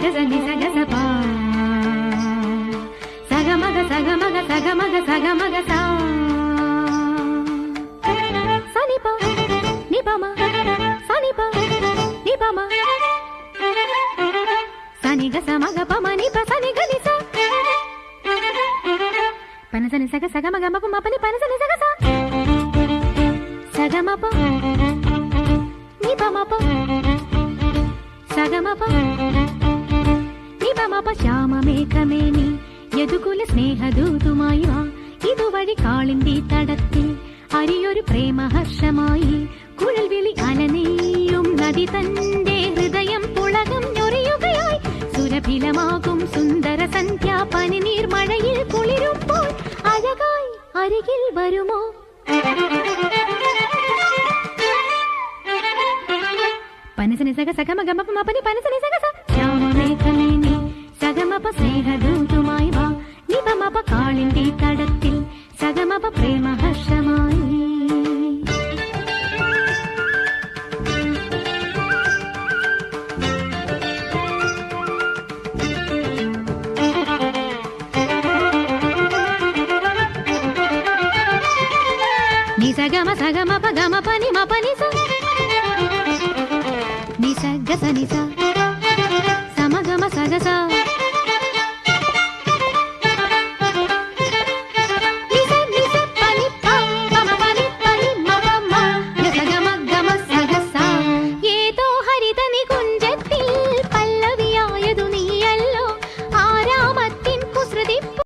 గజ నిస గజ పా సగమగ సగమగ సగమగ సగమగ సా సనిప నిపమ సనిప నిపమ సని గ సమగ పమ నిప సని గ నిస పనసని సగ సగమగ మప మపని పనసని సగ సా సగమప నిపమప సగమప നിപമപ ശ്യാമമേഘമേനി യദുകുല സ്നേഹദൂതുമായി വാ ഇതുവഴി കാളിന്തി തടത്തിൽ അരിയൊരു പ്രേമഹർഷമായി കുഴൽ വിളി അലനെയ്യും നദി തന്റെ ഹൃദയം പുളകം ഞൊറിയുകയായി സുരഭിലമാകും സുന്ദര സന്ധ്യ പനിനീർ മഴയിൽ കുളിരുമ്പോൾ അഴകായി അരികിൽ വരുമോ പനസനി സഗ സഗമഗമപ മപനി പനസനി സഗ സ ശ്യാമമേഘമേനി സഗമപ സ്നേഹദൂതുമായി വാ നിപമപ കാളിന്തി തടത്തിൽ സഗമപ പ്രേമഹർഷമായി നി സഗമ സഗമപ ഗമപ നി മപനി സ